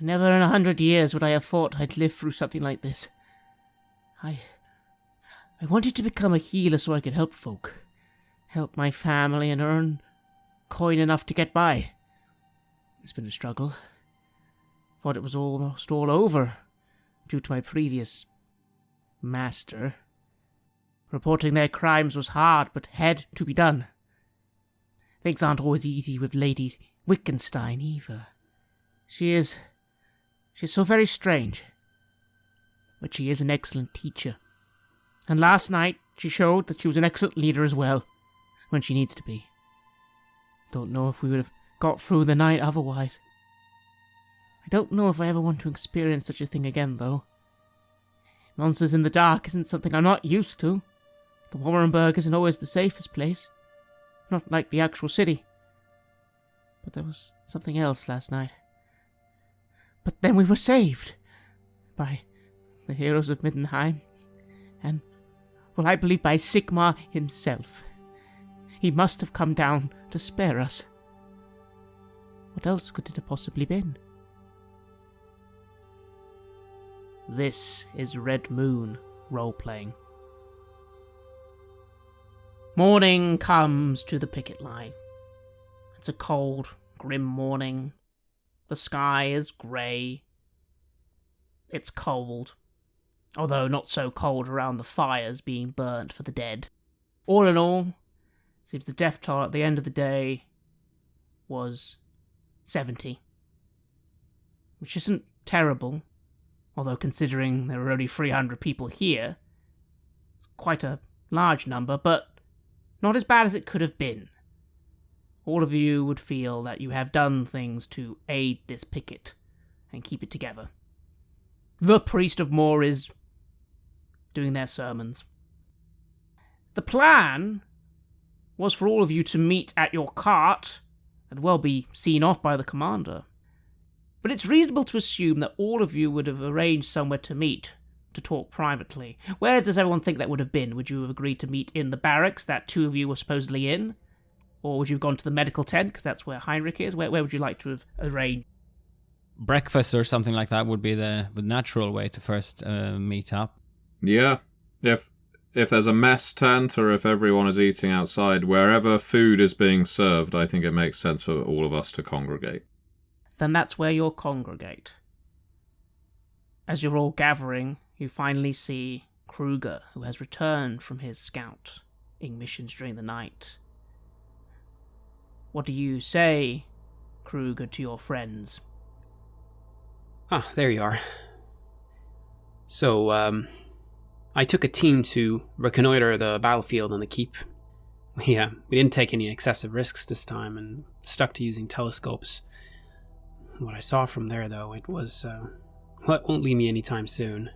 Never in 100 years would I have thought I'd live through something like this. I wanted to become a healer so I could help folk. Help my family and earn coin enough to get by. It's been a struggle. Thought it was almost all over, due to my previous master. Reporting their crimes was hard, but had to be done. Things aren't always easy with Lady Wittgenstein, either. She's so very strange. But she is an excellent teacher. And last night, she showed that she was an excellent leader as well, when she needs to be. Don't know if we would have got through the night otherwise. I don't know if I ever want to experience such a thing again, though. Monsters in the dark isn't something I'm not used to. The Warrenburg isn't always the safest place. Not like the actual city. But there was something else last night. But then we were saved. By the heroes of Middenheim. And, well, I believe by Sigmar himself. He must have come down to spare us. What else could it have possibly been? This is Red Moon role-playing. Morning comes to the picket line. It's a cold, grim morning. The sky is grey. It's cold, although not so cold around the fires being burnt for the dead. All in all, it seems the death toll at the end of the day was 70. Which isn't terrible, although considering there were only 300 people here, it's quite a large number, but not as bad as it could have been. All of you would feel that you have done things to aid this picket and keep it together. The priest of Moor is doing their sermons. The plan was for all of you to meet at your cart and well be seen off by the commander. But it's reasonable to assume that all of you would have arranged somewhere to meet, to talk privately. Where does everyone think that would have been? Would you have agreed to meet in the barracks that two of you were supposedly in? Or would you have gone to the medical tent, because that's where Heinrich is? Where would you like to have arranged? Breakfast or something like that would be the natural way to first meet up. Yeah, if there's a mess tent or if everyone is eating outside, wherever food is being served, I think it makes sense for all of us to congregate. Then that's where you'll congregate. As you're all gathering, you finally see Krueger, who has returned from his scouting missions during the night. What do you say, Krueger, to your friends? Ah, there you are. So, I took a team to reconnoiter the battlefield and the keep. We didn't take any excessive risks this time and stuck to using telescopes. What I saw from there, though, it was, it won't leave me anytime soon.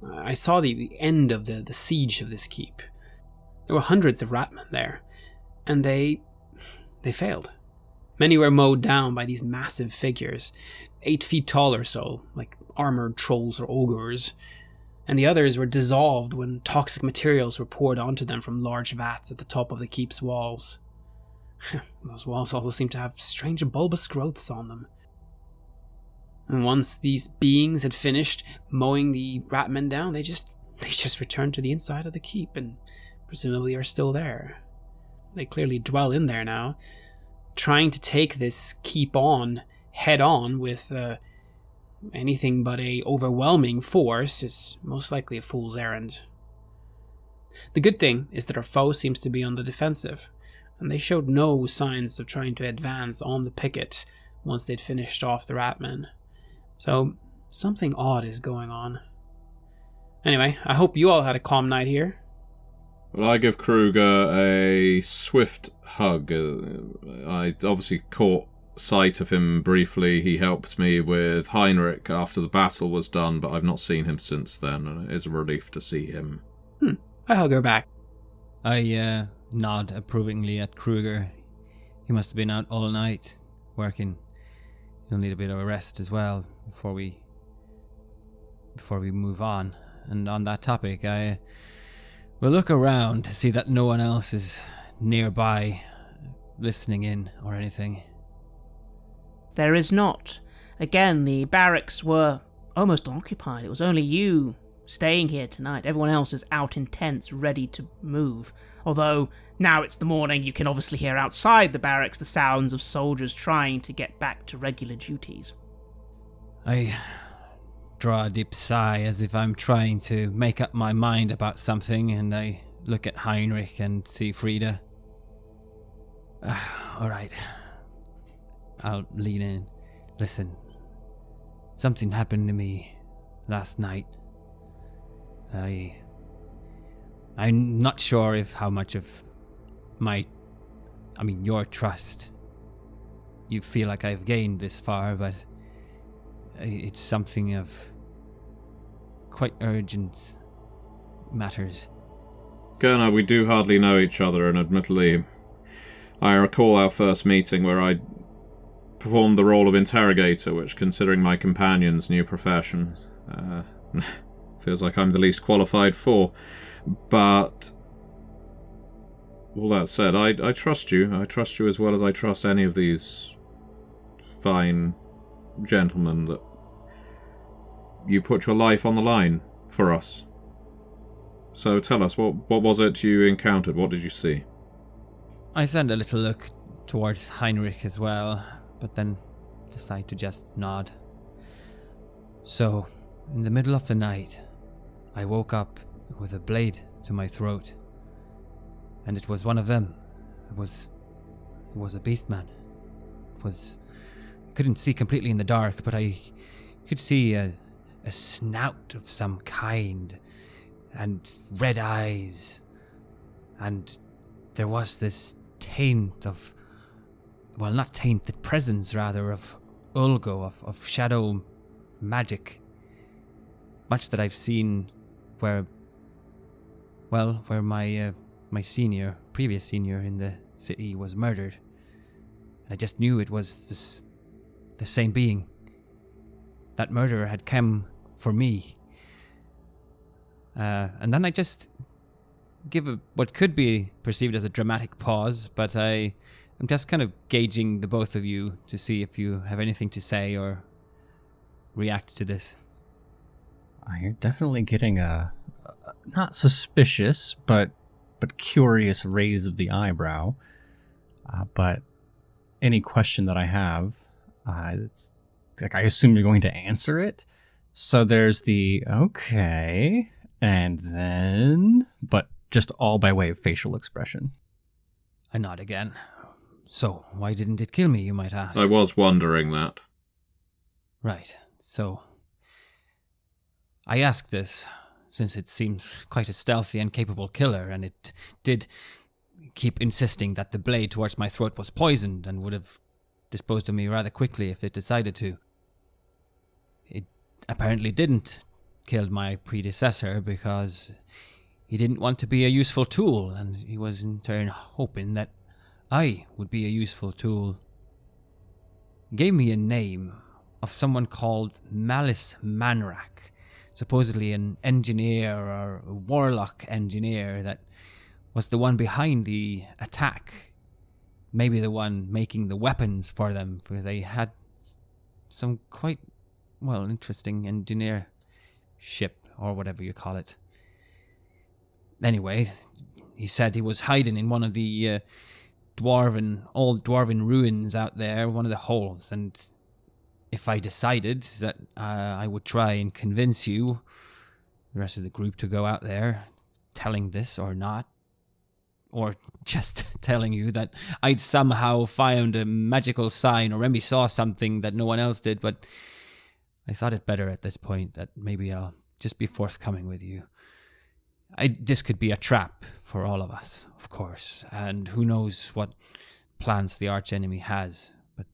I saw the end of the siege of this keep. There were hundreds of ratmen there, and they failed. Many were mowed down by these massive figures, 8 feet tall or so, like armored trolls or ogres, and the others were dissolved when toxic materials were poured onto them from large vats at the top of the keep's walls. Those walls also seemed to have strange bulbous growths on them. And once these beings had finished mowing the ratmen down, they just returned to the inside of the keep and presumably are still there. They clearly dwell in there now. Trying to take this keep on head on with anything but a overwhelming force is most likely a fool's errand. The good thing is that our foe seems to be on the defensive, and they showed no signs of trying to advance on the picket once they'd finished off the ratmen. So, something odd is going on. Anyway, I hope you all had a calm night here. Well, I give Krueger a swift hug. I obviously caught sight of him briefly. He helped me with Heinrich after the battle was done, but I've not seen him since then, and it is a relief to see him. I hug her back. I nod approvingly at Krueger. He must have been out all night, working. He'll need a bit of a rest as well before we move on. And on that topic, I will look around to see that no one else is nearby, listening in or anything. There is not, again, the barracks were almost occupied. It was only you staying here tonight. Everyone else is out in tents, ready to move. Although, now it's the morning, you can obviously hear outside the barracks the sounds of soldiers trying to get back to regular duties. I draw a deep sigh as if I'm trying to make up my mind about something, and I look at Heinrich and see Frida. Alright. I'll lean in. Listen. Something happened to me last night. I'm not sure if how much of your trust you feel like I've gained this far, but it's something of quite urgent matters. Gerner, we do hardly know each other, and admittedly, I recall our first meeting where I performed the role of interrogator, which, considering my companion's new profession, feels like I'm the least qualified for. But all that said, I trust you. I trust you as well as I trust any of these fine gentlemen, that you put your life on the line for us. So tell us, what was it you encountered? What did you see? I send a little look towards Heinrich as well, but then decide to just nod. So, in the middle of the night, I woke up with a blade to my throat, and it was one of them. It was a beastman. I couldn't see completely in the dark, but I could see a snout of some kind, and red eyes, and there was this taint of, well, not taint, the presence rather of Ulgo, of shadow magic, much that I've seen where my previous senior in the city was murdered. I just knew it was the same being. That murderer had come for me. And then I just give what could be perceived as a dramatic pause, but I'm just kind of gauging the both of you to see if you have anything to say or react to this. You're definitely getting a not suspicious, but curious raise of the eyebrow. But any question that I have, it's like I assume you're going to answer it. So there's the okay, and then, but just all by way of facial expression. I nod again. So, why didn't it kill me, you might ask? I was wondering that. Right, so I ask this since it seems quite a stealthy and capable killer, and it did keep insisting that the blade towards my throat was poisoned and would have disposed of me rather quickly if it decided to. It apparently didn't kill my predecessor because he didn't want to be a useful tool, and he was in turn hoping that I would be a useful tool. He gave me a name of someone called Malice Manrak, supposedly an engineer or a warlock engineer that was the one behind the attack. Maybe the one making the weapons for them, for they had some quite, interesting engineer ship, or whatever you call it. Anyway, he said he was hiding in one of the old dwarven ruins out there, one of the holes, and if I decided that I would try and convince you, the rest of the group, to go out there, telling this or not, or just telling you that I'd somehow found a magical sign or maybe saw something that no one else did, but I thought it better at this point that maybe I'll just be forthcoming with you. This could be a trap for all of us, of course, and who knows what plans the archenemy has, but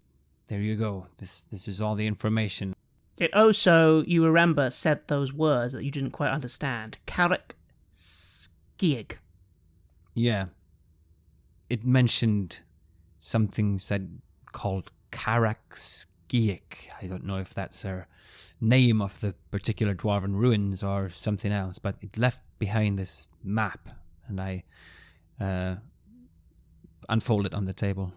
there you go. This is all the information. It also, you remember, said those words that you didn't quite understand. Karak Skiig. Yeah. It mentioned something called Karak Skiig. I don't know if that's a name of the particular dwarven ruins or something else, but it left behind this map, and I unfold it on the table.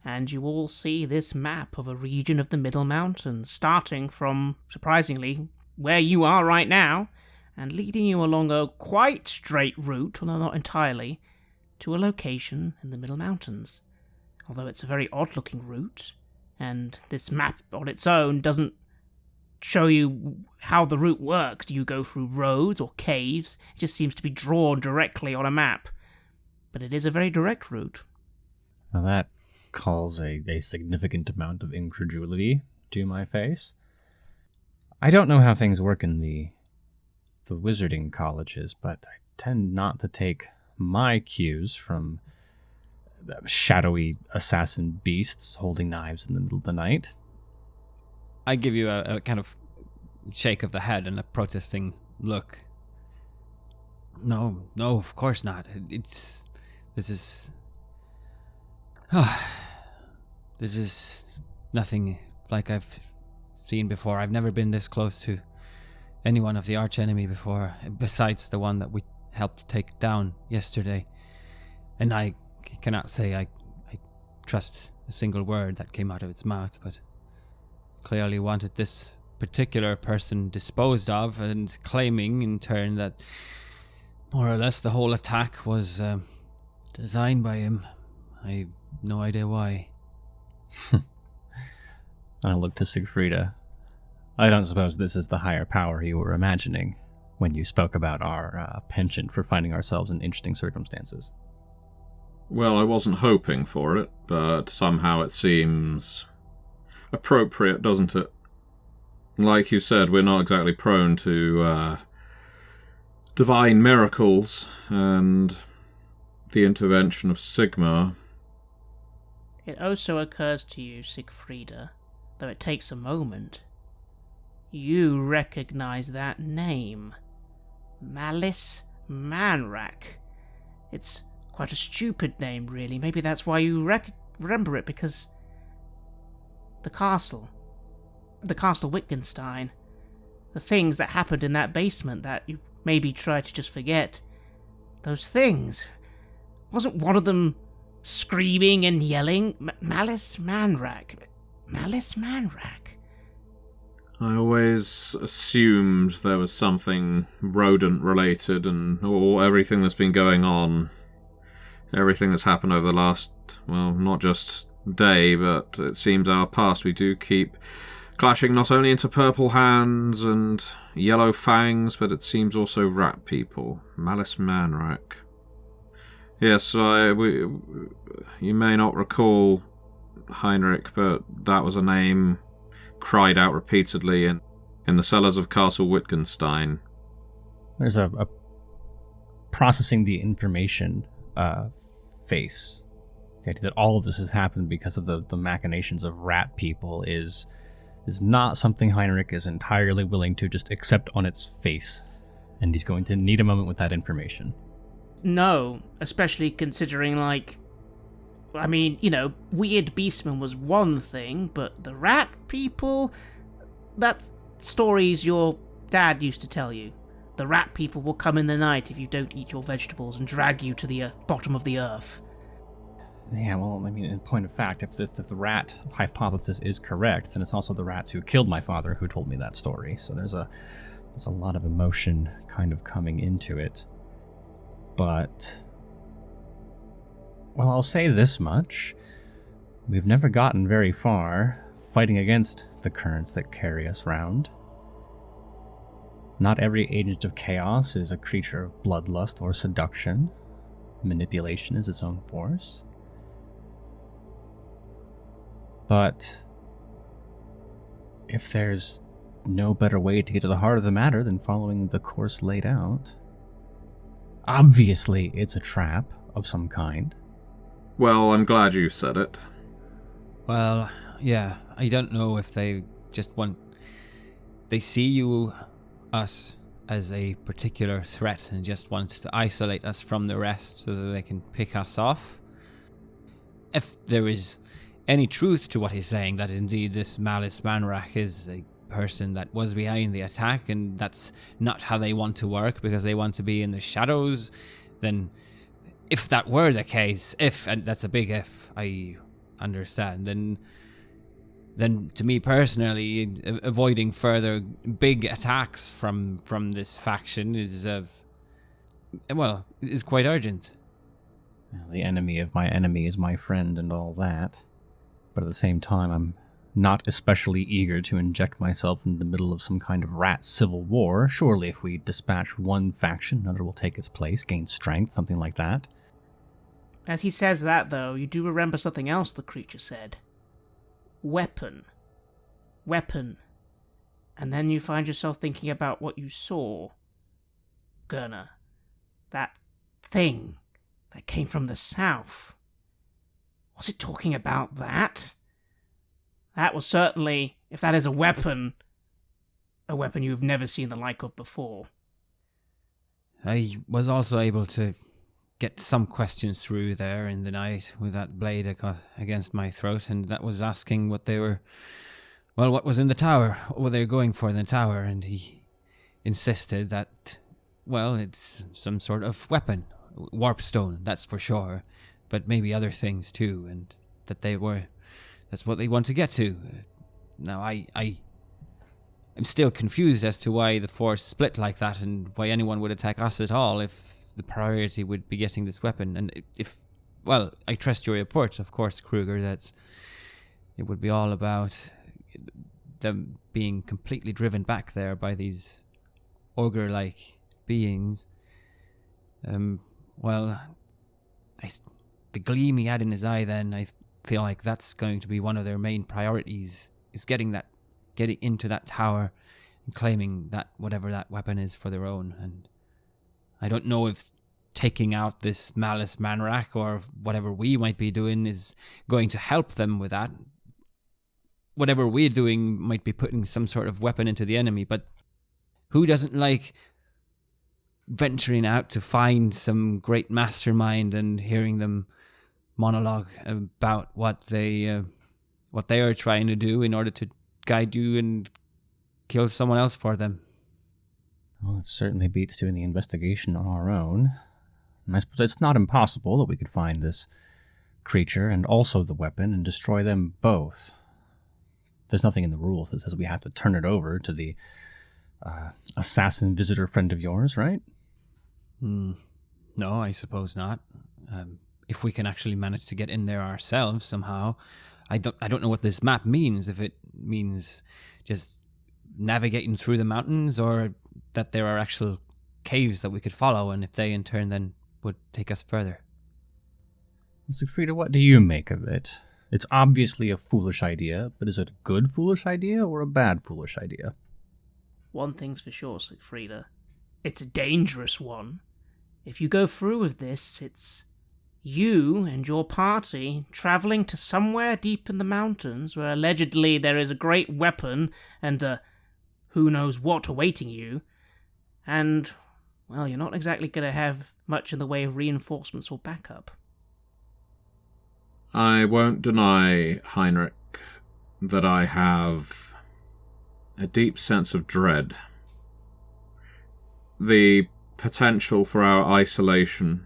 and you all see this map of a region of the Middle Mountains, starting from, surprisingly, where you are right now, and leading you along a quite straight route, although not entirely, to a location in the Middle Mountains. Although it's a very odd-looking route, and this map on its own doesn't show you how the route works. Do you go through roads or caves? It just seems to be drawn directly on a map. But it is a very direct route. Now that calls a significant amount of incredulity to my face. I don't know how things work in the wizarding colleges, but I tend not to take my cues from shadowy assassin beasts holding knives in the middle of the night. I give you a kind of shake of the head and a protesting look. No, of course not. This is nothing like I've seen before. I've never been this close to anyone of the archenemy before, besides the one that we helped take down yesterday. And I cannot say I trust a single word that came out of its mouth, but clearly wanted this particular person disposed of, and claiming in turn that more or less the whole attack was designed by him. I have no idea why. I look to Siegfrieda. I don't suppose this is the higher power you were imagining when you spoke about our penchant for finding ourselves in interesting circumstances. Well, I wasn't hoping for it, but somehow it seems appropriate, doesn't it? Like you said, we're not exactly prone to divine miracles, and the intervention of Sigmar. It also occurs to you, Siegfrieda, though it takes a moment. You recognize that name. Malice Manrak. It's quite a stupid name, really. Maybe that's why you remember it, because the castle Wittgenstein, the things that happened in that basement that you maybe tried to just forget. Those things. Wasn't one of them screaming and yelling? Malice Manrak. Malice Manrak. I always assumed there was something rodent-related, and everything that's been going on, everything that's happened over the last, well, not just day, but it seems our past, we do keep clashing not only into purple hands and yellow fangs, but it seems also rat people. Malice Manrak. Yes, you may not recall, Heinrich, but that was a name cried out repeatedly in the cellars of Castle Wittgenstein. There's a processing the information face. The idea that all of this has happened because of the machinations of rat people is not something Heinrich is entirely willing to just accept on its face, and he's going to need a moment with that information. No, especially considering, Weird Beastman was one thing, but the rat people? That stories your dad used to tell you. The rat people will come in the night if you don't eat your vegetables and drag you to the bottom of the earth. Yeah, well, I mean, in point of fact, if the rat hypothesis is correct, then it's also the rats who killed my father who told me that story. So there's a lot of emotion kind of coming into it. But, well, I'll say this much. We've never gotten very far fighting against the currents that carry us round. Not every agent of chaos is a creature of bloodlust or seduction. Manipulation is its own force. But if there's no better way to get to the heart of the matter than following the course laid out, obviously it's a trap of some kind. Well, I'm glad you said it. Well, yeah, I don't know if they just they see us as a particular threat and just want to isolate us from the rest so that they can pick us off. If there is any truth to what he's saying, that indeed this Malice Manrak is a person that was behind the attack and that's not how they want to work because they want to be in the shadows, then if that were the case, and that's a big if, I understand. Then to me personally, avoiding further big attacks from this faction is quite urgent. The enemy of my enemy is my friend and all that. But at the same time, I'm not especially eager to inject myself in the middle of some kind of rat civil war. Surely if we dispatch one faction, another will take its place, gain strength, something like that. As he says that, though, you do remember something else the creature said. Weapon. Weapon. And then you find yourself thinking about what you saw. Gurner. That thing that came from the south. Was it talking about that? That was certainly, if that is a weapon you've never seen the like of before. I was also able to get some questions through there in the night with that blade against my throat, and that was asking what was in the tower, what they were going for in the tower, and he insisted that, it's some sort of weapon. Warp stone, that's for sure, but maybe other things too, and that's what they want to get to. Now I'm still confused as to why the force split like that and why anyone would attack us at all if the priority would be getting this weapon. And I trust your report, of course, Krueger, that it would be all about them being completely driven back there by these ogre-like beings. The gleam he had in his eye then, I feel like that's going to be one of their main priorities, is getting into that tower and claiming that whatever that weapon is for their own. And I don't know if taking out this Malice Manrak or whatever we might be doing is going to help them with that. Whatever we're doing might be putting some sort of weapon into the enemy, but who doesn't like venturing out to find some great mastermind and hearing them monologue about what they are trying to do in order to guide you and kill someone else for them? Well, it certainly beats doing the investigation on our own. And I suppose it's not impossible that we could find this creature and also the weapon and destroy them both. There's nothing in the rules that says we have to turn it over to the assassin visitor friend of yours, right? No, I suppose not. If we can actually manage to get in there ourselves somehow. I don't know what this map means, if it means just navigating through the mountains or that there are actual caves that we could follow, and if they in turn then would take us further. Siegfrieda, what do you make of it? It's obviously a foolish idea, but is it a good foolish idea or a bad foolish idea? One thing's for sure, Siegfrieda. It's a dangerous one. If you go through with this, it's you and your party travelling to somewhere deep in the mountains where allegedly there is a great weapon and who knows what awaiting you, and, you're not exactly going to have much in the way of reinforcements or backup. I won't deny, Heinrich, that I have a deep sense of dread. The potential for our isolation,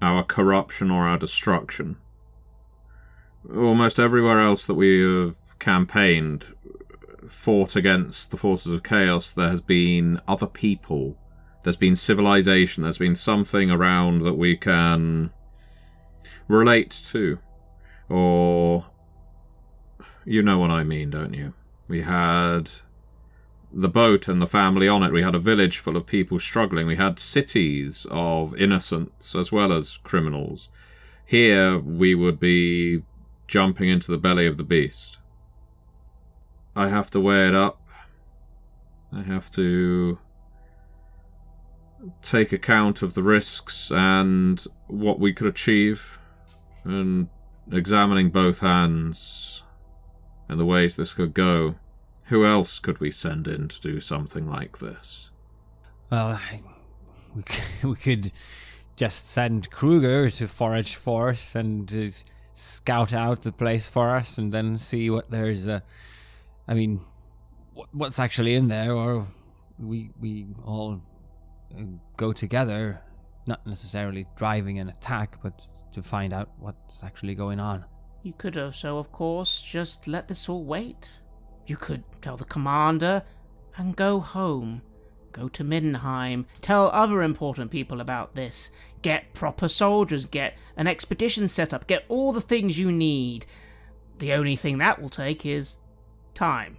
our corruption or our destruction. Almost everywhere else that we have campaigned, fought against the forces of chaos, there has been other people, there's been civilization, there's been something around that we can relate to. Or, you know what I mean, don't you? We had the boat and the family on it. We had a village full of people struggling. We had cities of innocents as well as criminals. Here we would be jumping into the belly of the beast. I have to weigh it up. I have to take account of the risks and what we could achieve, and examining both hands and the ways this could go. Who else could we send in to do something like this? Well, we could just send Krueger to forage forth and scout out the place for us and then see what there's what's actually in there, or we all go together, not necessarily driving an attack, but to find out what's actually going on. You could also, of course, just let this all wait. You could tell the commander and go home. Go to Middenheim, tell other important people about this, get proper soldiers, get an expedition set up, get all the things you need. The only thing that will take is time.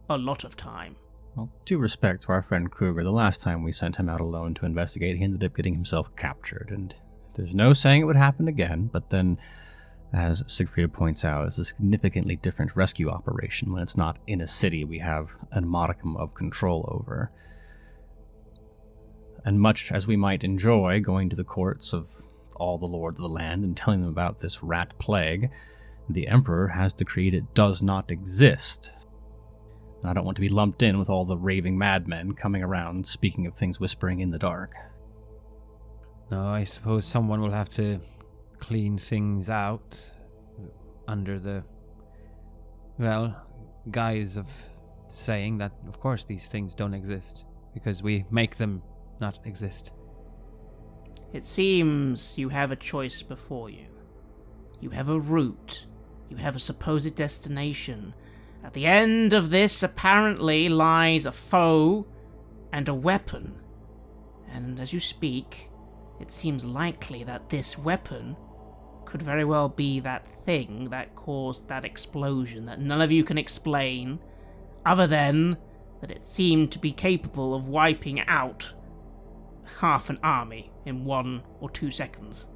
A lot of time. Well, due respect to our friend Krueger, the last time we sent him out alone to investigate, he ended up getting himself captured, and there's no saying it would happen again, but then, as Siegfried points out, it's a significantly different rescue operation when it's not in a city we have a modicum of control over. And much as we might enjoy going to the courts of all the lords of the land and telling them about this rat plague, the Emperor has decreed it does not exist. And I don't want to be lumped in with all the raving madmen coming around speaking of things whispering in the dark. No, I suppose someone will have to clean things out under the, guise of saying that, of course, these things don't exist, because we make them not exist. It seems you have a choice before you. You have a route. You have a supposed destination. At the end of this apparently lies a foe and a weapon. And as you speak, it seems likely that this weapon could very well be that thing that caused that explosion that none of you can explain, other than that it seemed to be capable of wiping out half an army in 1 or 2 seconds.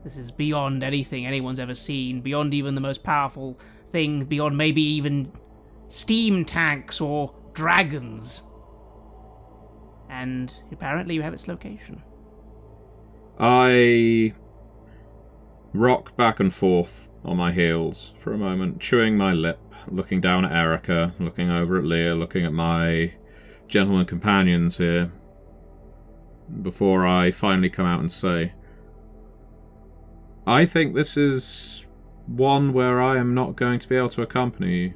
This is beyond anything anyone's ever seen, beyond even the most powerful thing, beyond maybe even steam tanks or dragons. And apparently you have its location. I rock back and forth on my heels for a moment, chewing my lip, looking down at Erica, looking over at Leah, looking at my gentleman companions here, before I finally come out and say, I think this is one where I am not going to be able to accompany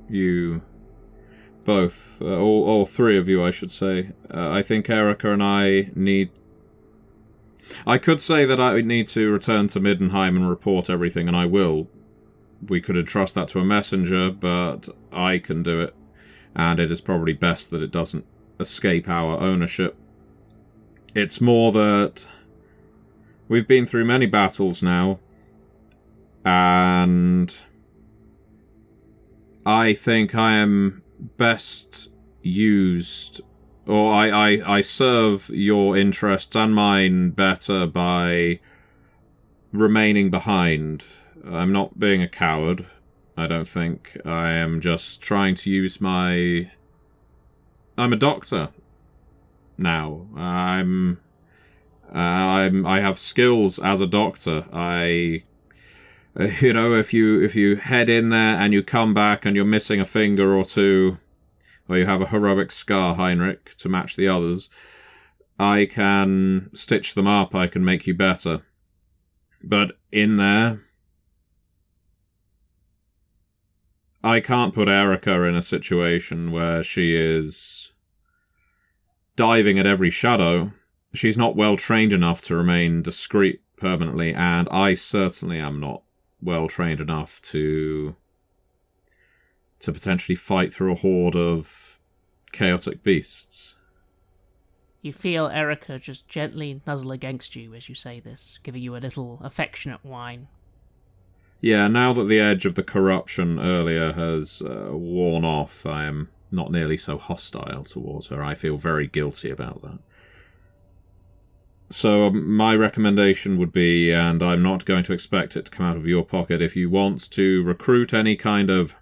you both, all 3 of you, I should say. I think Erica and I need... I could say that I would need to return to Middenheim and report everything, and I will. We could entrust that to a messenger, but I can do it, and it is probably best that it doesn't escape our ownership. It's more that we've been through many battles now, and I think I am best used, or I serve your interests and mine better by remaining behind. I'm not being a coward, I don't think. I am just trying to use my... I'm a doctor now. I have skills as a doctor. If you head in there and you come back and you're missing a finger or 2, or you have a heroic scar, Heinrich, to match the others, I can stitch them up, I can make you better. But in there, I can't put Erica in a situation where she is diving at every shadow. She's not well trained enough to remain discreet permanently, and I certainly am not well trained enough to potentially fight through a horde of chaotic beasts. You feel Erica just gently nuzzle against you as you say this, giving you a little affectionate whine. Yeah, now that the edge of the corruption earlier has worn off, I am not nearly so hostile towards her. I feel very guilty about that. So my recommendation would be, and I'm not going to expect it to come out of your pocket, if you want to recruit any kind of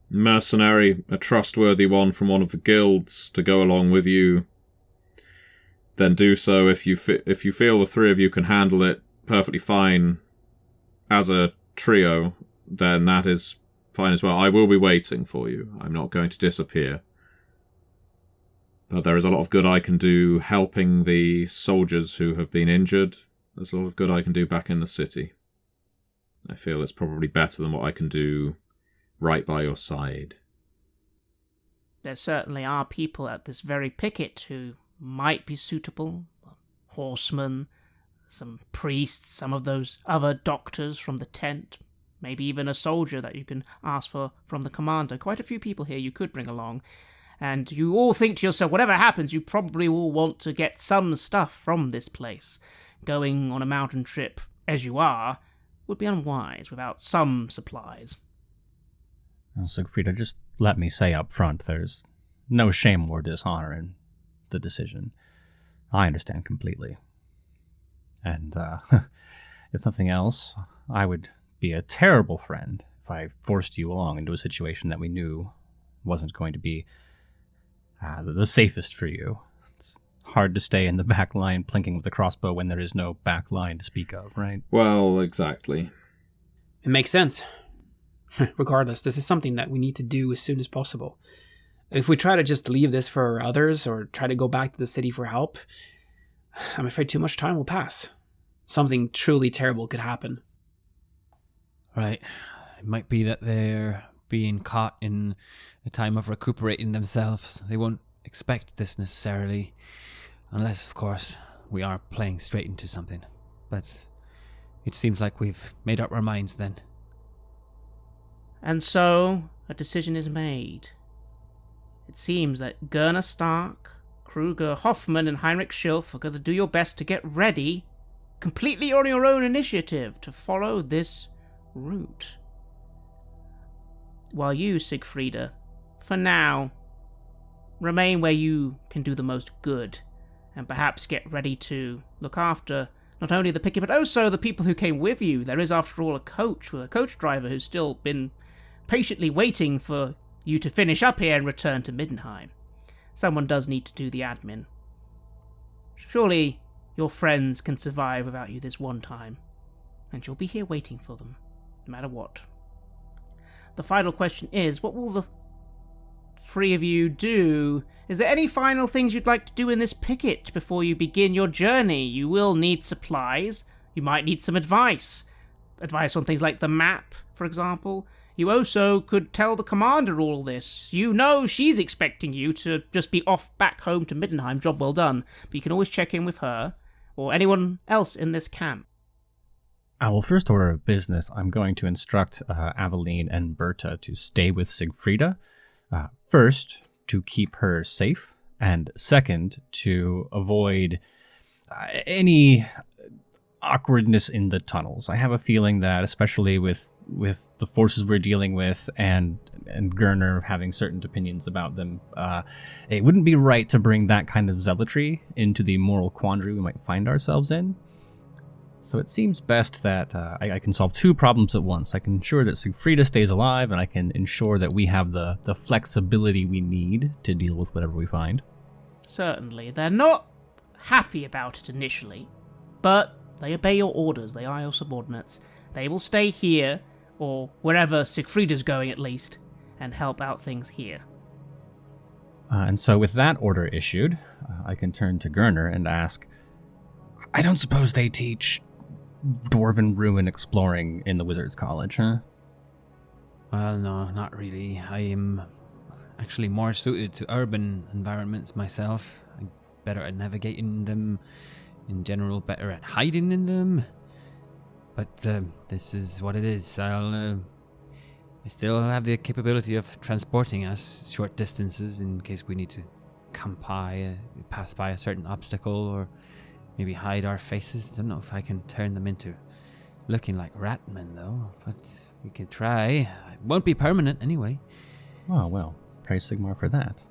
mercenary, a trustworthy one from one of the guilds to go along with you, then do so. If you feel the 3 of you can handle it perfectly fine as a trio, then that is fine as well. I will be waiting for you. I'm not going to disappear. But there is a lot of good I can do helping the soldiers who have been injured. There's a lot of good I can do back in the city. I feel it's probably better than what I can do right by your side. There certainly are people at this very picket who might be suitable. Horsemen, some priests, some of those other doctors from the tent, maybe even a soldier that you can ask for from the commander. Quite a few people here you could bring along. And you all think to yourself, whatever happens, you probably will want to get some stuff from this place. Going on a mountain trip, as you are, would be unwise without some supplies. Well, Siegfrieda, just let me say up front, there's no shame or dishonor in the decision. I understand completely. And, if nothing else, I would be a terrible friend if I forced you along into a situation that we knew wasn't going to be the safest for you. It's hard to stay in the back line plinking with a crossbow when there is no back line to speak of, right? Well, exactly. It makes sense. Regardless, this is something that we need to do as soon as possible. If we try to just leave this for others or try to go back to the city for help, I'm afraid too much time will pass. Something truly terrible could happen. Right. It might be that they're being caught in a time of recuperating themselves. They won't expect this necessarily, unless, of course, we are playing straight into something. But it seems like we've made up our minds then. And so, a decision is made. It seems that Gurner Stark, Krueger, Hoffman, and Heinrich Schilf are going to do your best to get ready, completely on your own initiative, to follow this route. While you, Siegfrieda, for now, remain where you can do the most good, and perhaps get ready to look after not only the picket, but also the people who came with you. There is, after all, a coach with a coach driver who's still been patiently waiting for you to finish up here and return to Middenheim. Someone does need to do the admin. Surely your friends can survive without you this one time, and you'll be here waiting for them, no matter what. The final question is, what will the three of you do? Is there any final things you'd like to do in this picket before you begin your journey? You will need supplies. You might need some advice. Advice on things like the map, for example. You also could tell the commander all this. You know she's expecting you to just be off back home to Middenheim, job well done. But you can always check in with her, or anyone else in this camp. Well, first order of business, I'm going to instruct Aveline and Berta to stay with Siegfrieda. First, to keep her safe, and second, to avoid any awkwardness in the tunnels. I have a feeling that, especially with the forces we're dealing with and Gurner having certain opinions about them, it wouldn't be right to bring that kind of zealotry into the moral quandary we might find ourselves in. So it seems best that I can solve two problems at once. I can ensure that Siegfrieda stays alive, and I can ensure that we have the flexibility we need to deal with whatever we find. Certainly. They're not happy about it initially, but they obey your orders. They are your subordinates. They will stay here, or wherever Siegfrieda's going at least, and help out things here. And so with that order issued, I can turn to Gurner and ask, I don't suppose they teach Dwarven ruin exploring in the Wizards College, huh? Well, no, not really. I am actually more suited to urban environments myself. I'm better at navigating them, in general better at hiding in them. But this is what it is. I still have the capability of transporting us short distances in case we need to pass by a certain obstacle, or maybe hide our faces. Don't know if I can turn them into looking like ratmen, though. But we could try. It won't be permanent, anyway. Oh, well, praise Sigmar for that.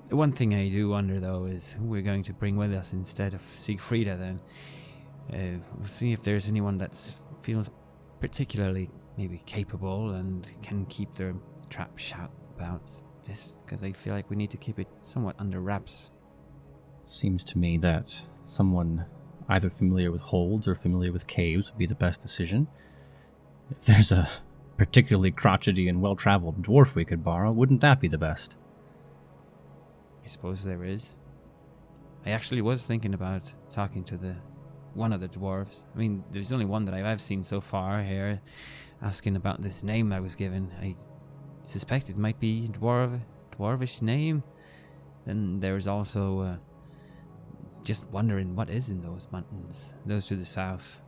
The one thing I do wonder, though, is who we're going to bring with us instead of Siegfrieda, then. We'll see if there's anyone that feels particularly maybe capable and can keep their trap shut about this, because I feel like we need to keep it somewhat under wraps. Seems to me that someone either familiar with holds or familiar with caves would be the best decision. If there's a particularly crotchety and well-traveled dwarf we could borrow, wouldn't that be the best? I suppose there is. I actually was thinking about talking to one of the dwarves. I mean, there's only one that I've seen so far here, asking about this name I was given. I suspect it might be dwarvish name. Then there's also just wondering what is in those mountains, those to the south.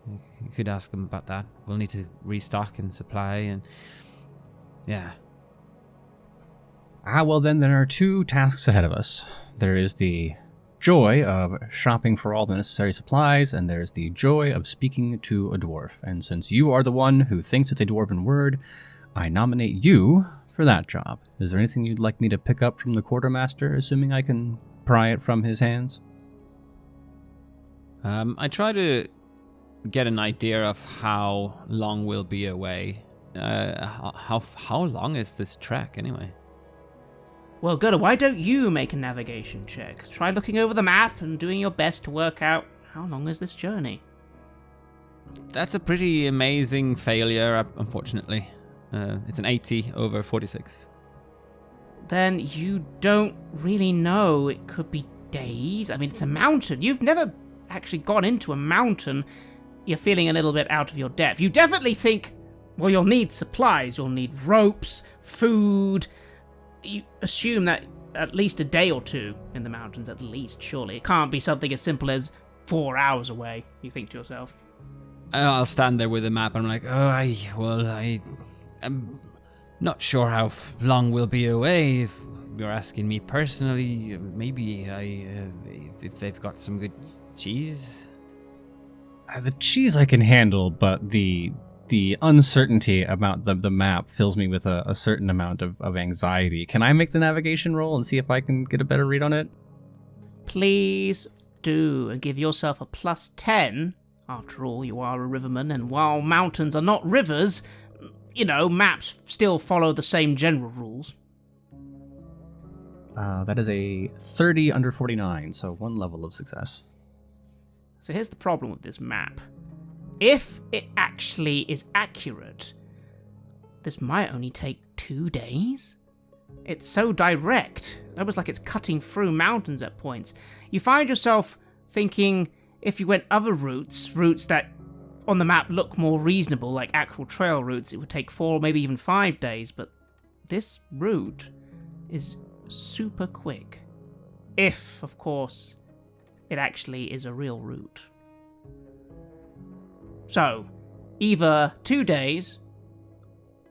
You could ask them about that. We'll need to restock and supply, and yeah. Well then, there are 2 tasks ahead of us. There is the joy of shopping for all the necessary supplies, and there's the joy of speaking to a dwarf. And since you are the one who thinks it's a dwarven word, I nominate you for that job. Is there anything you'd like me to pick up from the quartermaster, assuming I can pry it from his hands? I try to get an idea of how long we'll be away. How long is this trek anyway? Well, good. Why don't you make a navigation check? Try looking over the map and doing your best to work out how long is this journey. That's a pretty amazing failure, unfortunately. It's an 80 over 46. Then you don't really know. It could be days. I mean, it's a mountain. You've never actually gone into a mountain. You're feeling a little bit out of your depth. You definitely think, well, you'll need supplies. You'll need ropes, food. You assume that at least a day or 2 in the mountains, at least, surely. It can't be something as simple as 4 hours away, you think to yourself. I'll stand there with a map and I'm like, I'm not sure how long we'll be away. If you're asking me personally, maybe if they've got some good cheese. The cheese I can handle, but the uncertainty about the map fills me with a certain amount of anxiety. Can I make the navigation roll and see if I can get a better read on it? Please do, and give yourself a +10. After all, you are a riverman, and while mountains are not rivers, maps still follow the same general rules. That is a 30 under 49, so 1 level of success. So here's the problem with this map. If it actually is accurate, this might only take 2 days. It's so direct, almost like it's cutting through mountains at points. You find yourself thinking, if you went other routes that on the map look more reasonable, like actual trail routes, it would take 4, maybe even 5 days, but this route is super quick. If, of course, it actually is a real route. So, either 2 days,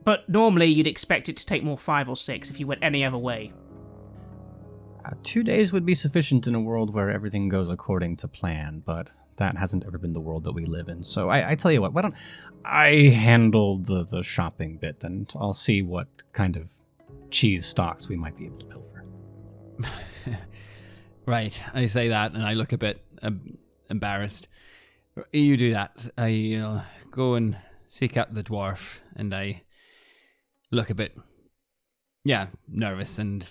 but normally you'd expect it to take more 5 or 6 if you went any other way. 2 days would be sufficient in a world where everything goes according to plan, but that hasn't ever been the world that we live in. So I tell you what, why don't I handle the shopping bit, and I'll see what kind of cheese stocks we might be able to pilfer. Right, I say that, and I look a bit embarrassed. You do that. I go and seek out the dwarf, and I look a bit, nervous, and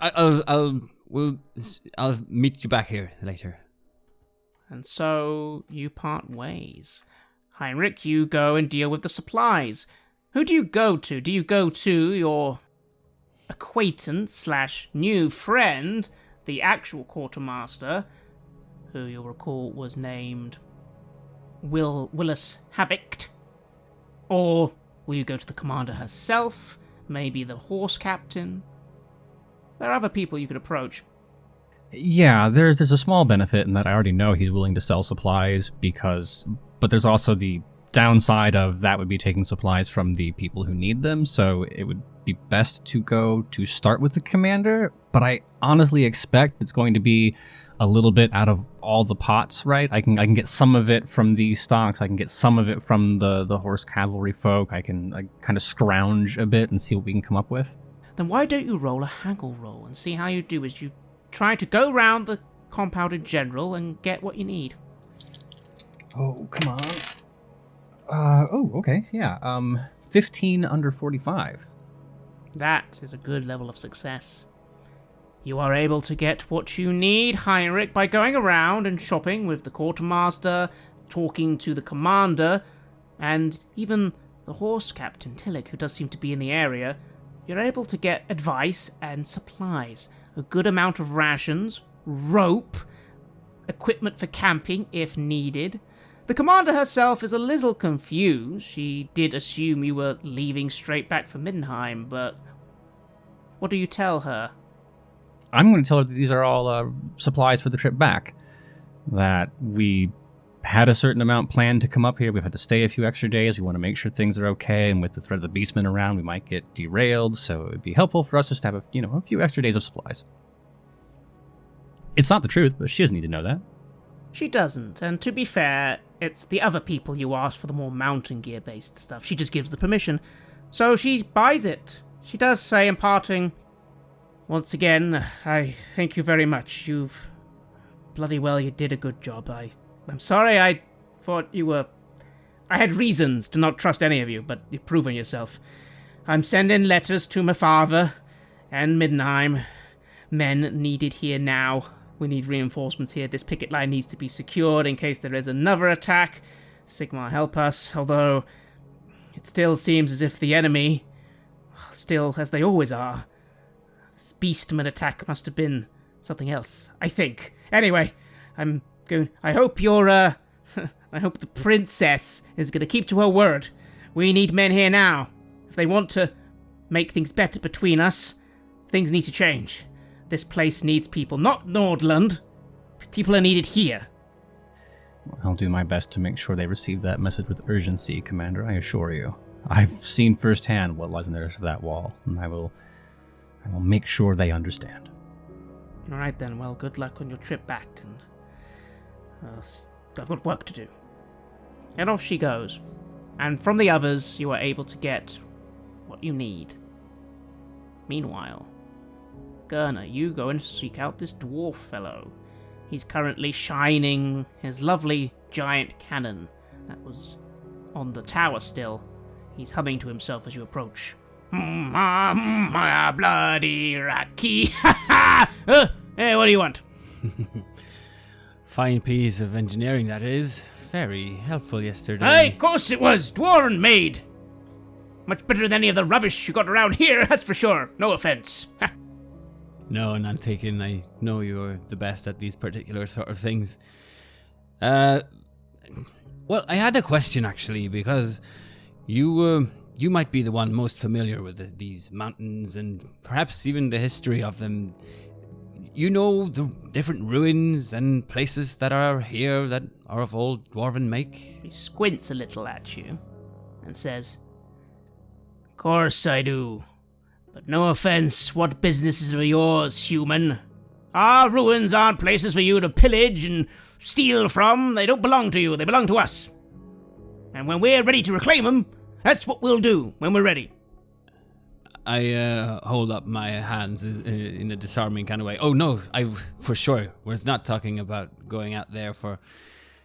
I'll meet you back here later. And so you part ways. Heinrich, you go and deal with the supplies. Who do you go to? Do you go to your acquaintance / new friend, the actual quartermaster, who you'll recall was named Willis Habicht? Or will you go to the commander herself? Maybe the horse captain? There are other people you could approach. Yeah, there's a small benefit in that I already know he's willing to sell supplies, but there's also the downside of that would be taking supplies from the people who need them, so it would be best to go to start with the commander, but I honestly expect it's going to be a little bit out of all the pots, right? I can get some of it from these stocks, I can get some of it from the horse cavalry folk, I kind of scrounge a bit and see what we can come up with. Then why don't you roll a haggle roll and see how you do as you try to go round the compound in general and get what you need. Oh, come on. Okay, yeah. 15 under 45. That is a good level of success. You are able to get what you need, Heinrich, by going around and shopping with the quartermaster, talking to the commander, and even the horse captain, Tillich, who does seem to be in the area. You're able to get advice and supplies. A good amount of rations, rope, equipment for camping if needed. The commander herself is a little confused. She did assume you were leaving straight back for Middenheim, but what do you tell her? I'm going to tell her that these are all supplies for the trip back. That we had a certain amount planned to come up here. We've had to stay a few extra days. We want to make sure things are okay. And with the threat of the beastmen around, we might get derailed. So it would be helpful for us just to have a few extra days of supplies. It's not the truth, but she doesn't need to know that. She doesn't, and to be fair, it's the other people you ask for the more mountain gear-based stuff. She just gives the permission. So she buys it. She does say in parting, "Once again, I thank you very much. You did a good job. I'm sorry I thought you were... I had reasons to not trust any of you, but you've proven yourself. I'm sending letters to my father and Middenheim. Men needed here now. We need reinforcements here. This picket line needs to be secured in case there is another attack. Sigmar, help us, although it still seems as if the enemy, still as they always are, this beastman attack must have been something else, I think. Anyway, I hope you're, I hope the princess is going to keep to her word. We need men here now. If they want to make things better between us, things need to change. This place needs people, not Nordland. People are needed here." I'll do my best to make sure they receive that message with urgency, Commander, I assure you. I've seen firsthand what lies in the rest of that wall, and I will make sure they understand. Alright then, well, good luck on your trip back, and I've got work to do. And off she goes. And from the others, you are able to get what you need. Meanwhile, Gurner, you go and seek out this dwarf fellow. He's currently shining his lovely giant cannon that was on the tower still. He's humming to himself as you approach. My bloody Rocky. Hey, what do you want? Fine piece of engineering, that is. Very helpful yesterday. Aye, of course it was. Dwarven made. Much better than any of the rubbish you got around here, that's for sure. No offense. No, none taken. I know you're the best at these particular sort of things. Well, I had a question actually, because you might be the one most familiar with these mountains and perhaps even the history of them. You know the different ruins and places that are here that are of old dwarven make? He squints a little at you and says, "Of course I do. But no offense, what business is of yours, human? Our ruins aren't places for you to pillage and steal from. They don't belong to you, they belong to us. And when we're ready to reclaim them, that's what we'll do when we're ready." I hold up my hands in a disarming kind of way. Oh no, I for sure was not talking about going out there for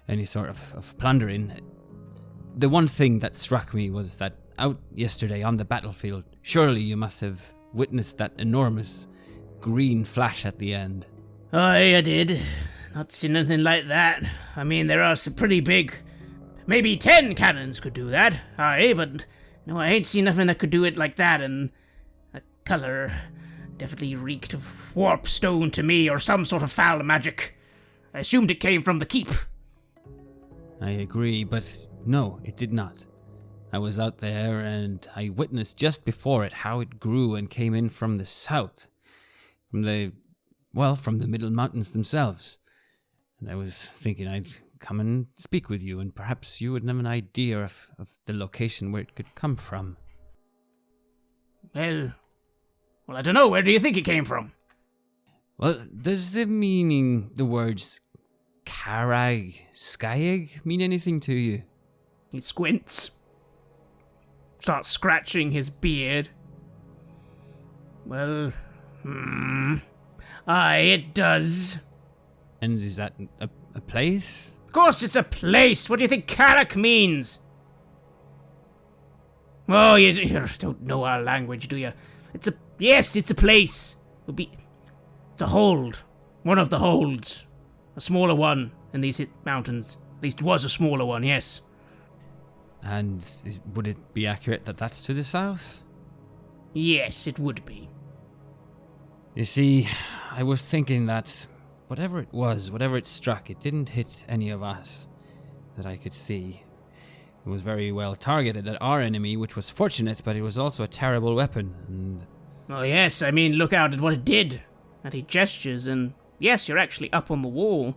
any sort of plundering. The one thing that struck me was that out yesterday on the battlefield, surely you must have witnessed that enormous green flash at the end. Aye, I did. Not seen anything like that. I mean, there are some pretty big... Maybe 10 cannons could do that. Aye, but no, I ain't seen nothing that could do it like that, and that colour definitely reeked of warp stone to me, or some sort of foul magic. I assumed it came from the keep. I agree, but no, it did not. I was out there and I witnessed just before it how it grew and came in from the south. From the Middle Mountains themselves. And I was thinking I'd come and speak with you, and perhaps you would have an idea of the location where it could come from. Well, I don't know. Where do you think it came from? Well, does the words Carag, Skyag mean anything to you? He squints. Starts scratching his beard. Well, aye, it does. And is that a place? Of course it's a place. What do you think Karak means? Oh, you don't know our language, do you? It's a place. It's a hold. One of the holds. A smaller one in these mountains. At least it was a smaller one, yes. And would it be accurate that that's to the south? Yes, it would be. You see, I was thinking that whatever it was, whatever it struck, it didn't hit any of us that I could see. It was very well targeted at our enemy, which was fortunate, but it was also a terrible weapon, and... Oh yes, I mean, look out at what it did. And he gestures, and yes, you're actually up on the wall.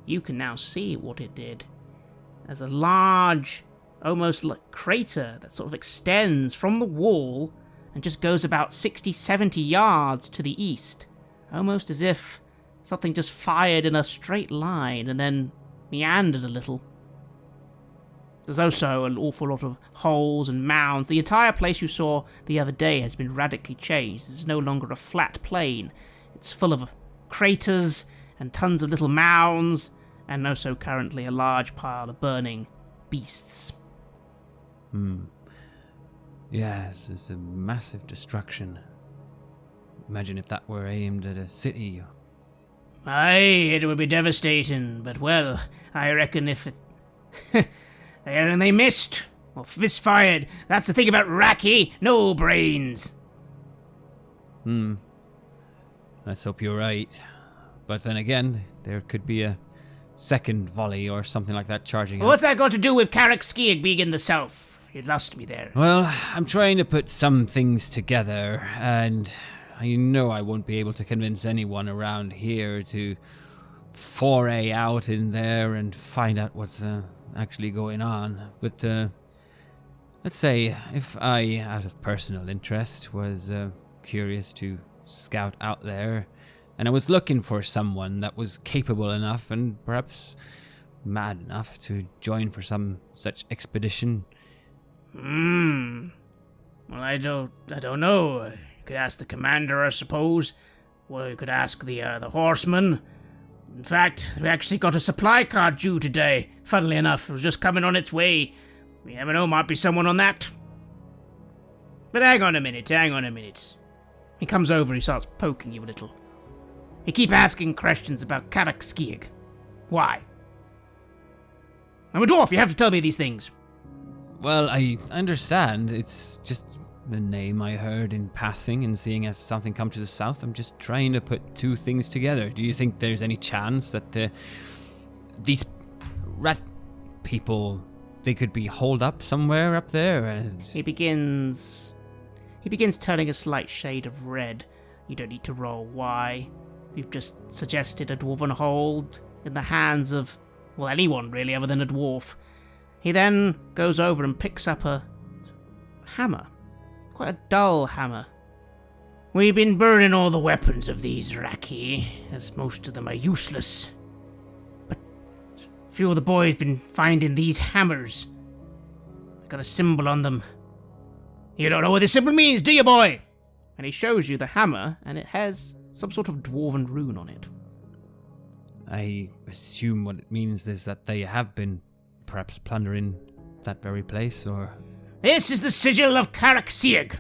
You can now see what it did. There's a large, almost like crater that sort of extends from the wall and just goes about 60, 70 yards to the east. Almost as if something just fired in a straight line and then meandered a little. There's also an awful lot of holes and mounds. The entire place you saw the other day has been radically changed. It's no longer a flat plain. It's full of craters and tons of little mounds, and also currently a large pile of burning beasts. Yes, it's a massive destruction. Imagine if that were aimed at a city. Aye, it would be devastating, but well, I reckon if it... and they missed, or misfired. That's the thing about Raki, no brains. Let's hope you're right. But then again, there could be a second volley or something like that charging Well, what's that got to do with Karakskiag being in the south? You lost me there. Well, I'm trying to put some things together, and I know I won't be able to convince anyone around here to foray out in there and find out what's actually going on. But let's say if I, out of personal interest, was curious to scout out there, and I was looking for someone that was capable enough and perhaps mad enough to join for some such expedition. Well, I don't know. You could ask the commander, I suppose. Well, you could ask the horseman. In fact, we actually got a supply cart due today. Funnily enough, it was just coming on its way. You never know, might be someone on that. But hang on a minute. He comes over, he starts poking you a little. You keep asking questions about Karakskiag. Why? I'm a dwarf, you have to tell me these things. Well, I understand. It's just the name I heard in passing, and seeing as something come to the south, I'm just trying to put two things together. Do you think there's any chance that these rat people, they could be holed up somewhere up there? He begins turning a slight shade of red. You don't need to roll why. You've just suggested a dwarven hold in the hands of, well, anyone really other than a dwarf. He then goes over and picks up a hammer. Quite a dull hammer. We've been burning all the weapons of these Raki, as most of them are useless. But a few of the boys been finding these hammers. They've got a symbol on them. You don't know what this symbol means, do you, boy? And he shows you the hammer, and it has some sort of dwarven rune on it. I assume what it means is that they have been perhaps plundering that very place, or... This is the sigil of Karakskiag.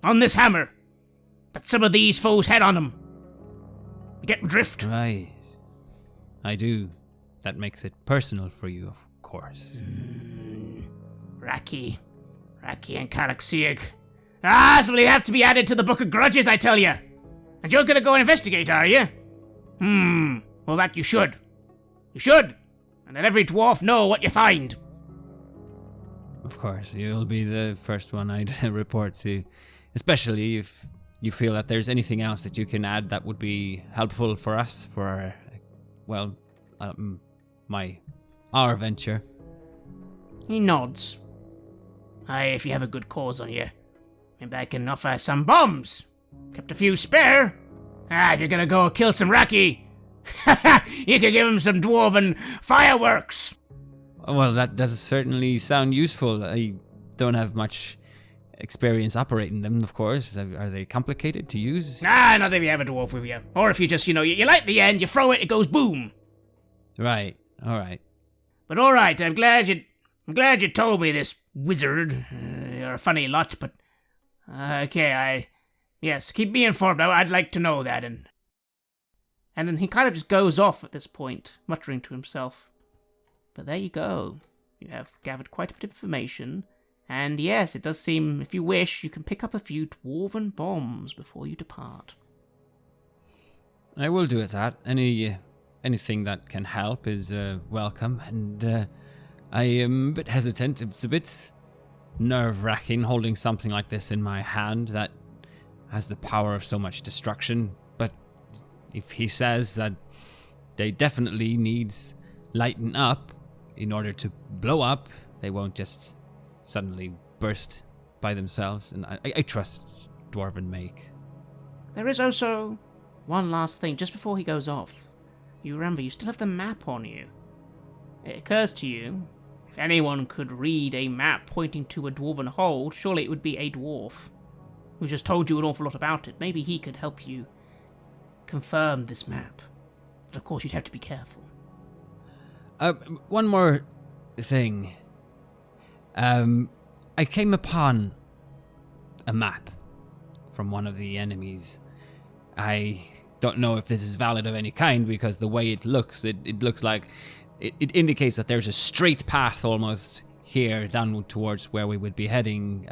On this hammer. That some of these foes had on them. You get the drift? Right. I do. That makes it personal for you, of course. Raki and Karakskiag. This will have to be added to the Book of Grudges, I tell you. And you're gonna go investigate, are you? Well, that you should. You should. And let every dwarf know what you find. Of course, you'll be the first one I'd report to. Especially if you feel that there's anything else that you can add that would be helpful for us, for our, our venture. He nods. Aye, if you have a good cause on you. Maybe I can offer some bombs. Kept a few spare. If you're gonna go kill some Raki, you could give him some dwarven fireworks. Well, that does certainly sound useful. I don't have much experience operating them, of course. Are they complicated to use? Not if you have a dwarf with you. Or if you just, you light the end, you throw it, it goes boom. Right, alright. But alright, I'm glad you told me this, wizard. You're a funny lot, but... okay, yes, keep me informed. I'd like to know that, and then he kind of just goes off at this point, muttering to himself. But there you go. You have gathered quite a bit of information, and yes, it does seem, if you wish, you can pick up a few dwarven bombs before you depart. I will do that. Anything that can help is welcome, and I am a bit hesitant. It's a bit nerve-wracking holding something like this in my hand that has the power of so much destruction, but if he says that they definitely needs lighten up in order to blow up, they won't just suddenly burst by themselves, and I trust Dwarven make. There is also one last thing, just before he goes off. You remember, you still have the map on you. It occurs to you, if anyone could read a map pointing to a dwarven hold, surely it would be a dwarf, who's just told you an awful lot about it. Maybe he could help you confirm this map. But of course you'd have to be careful. One more thing. I came upon a map from one of the enemies. I don't know if this is valid of any kind, because the way it looks, it looks like it indicates that there's a straight path almost here down towards where we would be heading.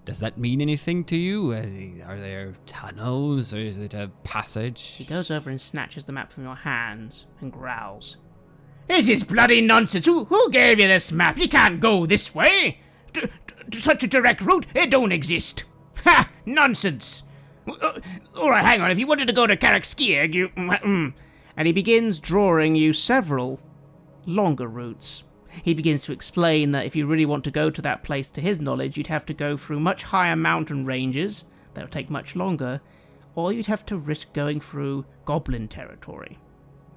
Does that mean anything to you? Are there tunnels, or is it a passage? He goes over and snatches the map from your hands and growls. This is bloody nonsense. Who gave you this map? You can't go this way. Such a direct route, it don't exist. Ha! Nonsense. Alright, hang on. If you wanted to go to Karakskiag, you... And he begins drawing you several longer routes. He begins to explain that if you really want to go to that place, to his knowledge, you'd have to go through much higher mountain ranges. That would take much longer. Or you'd have to risk going through goblin territory.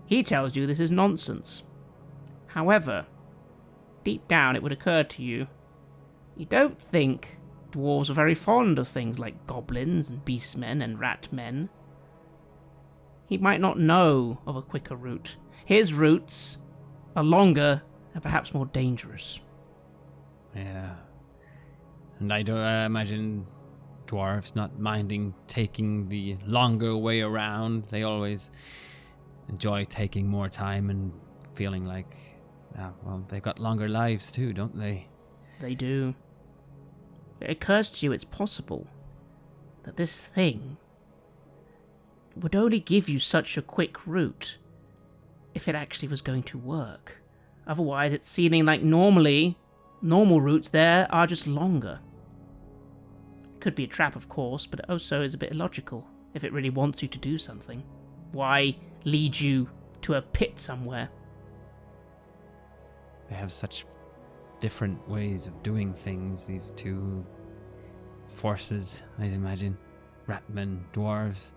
He tells you this is nonsense. However, deep down it would occur to you, you don't think dwarves are very fond of things like goblins and beastmen and ratmen. He might not know of a quicker route. His routes are longer and perhaps more dangerous. Yeah. And I don't imagine dwarves not minding taking the longer way around. They always enjoy taking more time and feeling like, well, they've got longer lives too, don't they? They do. It occurs to you it's possible that this thing would only give you such a quick route if it actually was going to work. Otherwise, it's seeming like normal routes there are just longer. Could be a trap, of course, but it also is a bit illogical if it really wants you to do something. Why lead you to a pit somewhere? They have such different ways of doing things, these two forces, I'd imagine. Ratmen, dwarves.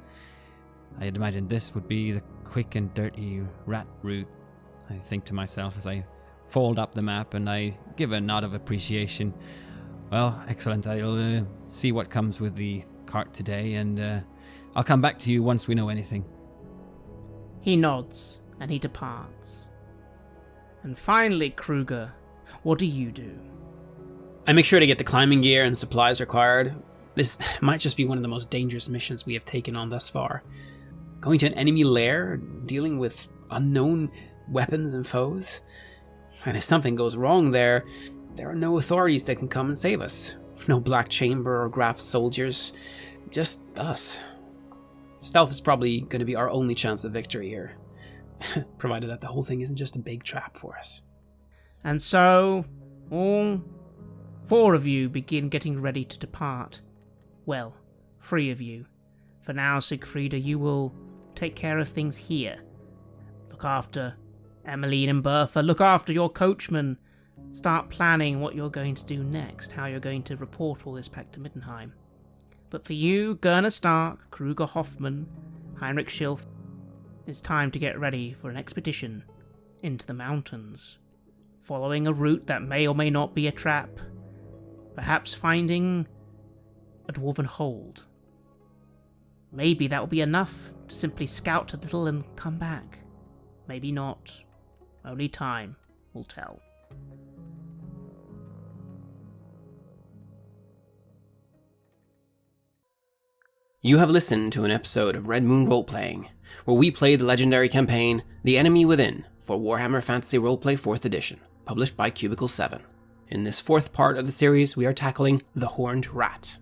I'd imagine this would be the quick and dirty rat route. I think to myself as I fold up the map and I give a nod of appreciation. Well, excellent. I'll see what comes with the cart today, and I'll come back to you once we know anything. He nods and he departs. And finally, Krueger, what do you do? I make sure to get the climbing gear and supplies required. This might just be one of the most dangerous missions we have taken on thus far. Going to an enemy lair, dealing with unknown weapons and foes. And if something goes wrong there are no authorities that can come and save us. No Black Chamber or Graf soldiers, just us. Stealth is probably going to be our only chance of victory here. Provided that the whole thing isn't just a big trap for us. And so, all 4 of you begin getting ready to depart. Well, 3 of you. For now, Siegfrieda, you will take care of things here. Look after Emmeline and Bertha. Look after your coachman. Start planning what you're going to do next, how you're going to report all this back to Middenheim. But for you, Gerner Stark, Krueger Hoffman, Heinrich Schilf, it's time to get ready for an expedition into the mountains, following a route that may or may not be a trap, perhaps finding a dwarven hold. Maybe that will be enough to simply scout a little and come back. Maybe not. Only time will tell. You have listened to an episode of Red Moon Roleplaying, where we play the legendary campaign The Enemy Within for Warhammer Fantasy Roleplay 4th Edition, published by Cubicle 7. In this 4th part of the series, we are tackling The Horned Rat.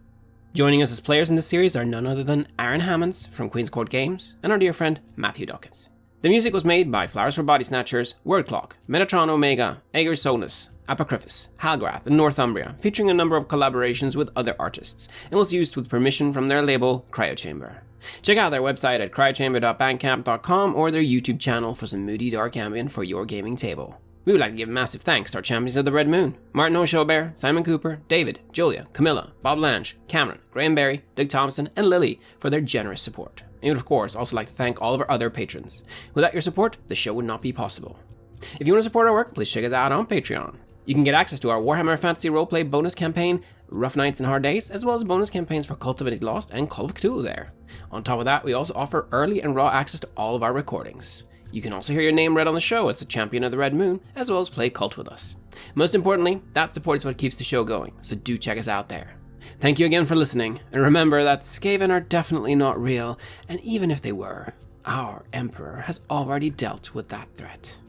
Joining us as players in this series are none other than Aaron Hammonds from Queen's Court Games and our dear friend Matthew Dawkins. The music was made by Flowers for Body Snatchers, Wordclock, Metatron Omega, Aegir Solus, Apocryphus, Halgrath, and Northumbria, featuring a number of collaborations with other artists, and was used with permission from their label, Cryochamber. Check out their website at crychamber.bandcamp.com or their YouTube channel for some moody dark ambient for your gaming table. We would like to give massive thanks to our champions of the Red Moon: Martin Heuschober, Simon Cooper, David, Julia, Camilla, Bob Lange, Cameron, Graham Barey, Doug Thomson, and Lily for their generous support. And we would of course also like to thank all of our other patrons. Without your support, the show would not be possible. If you want to support our work, please check us out on Patreon. You can get access to our Warhammer Fantasy Roleplay bonus campaign, Rough Nights and Hard Days, as well as bonus campaigns for Cult of the Lost and Call of Cthulhu there. On top of that, we also offer early and raw access to all of our recordings. You can also hear your name read on the show as the champion of the Red Moon, as well as play Cult with us. Most importantly, that support is what keeps the show going, so do check us out there. Thank you again for listening, and remember that Skaven are definitely not real, and even if they were, our Emperor has already dealt with that threat.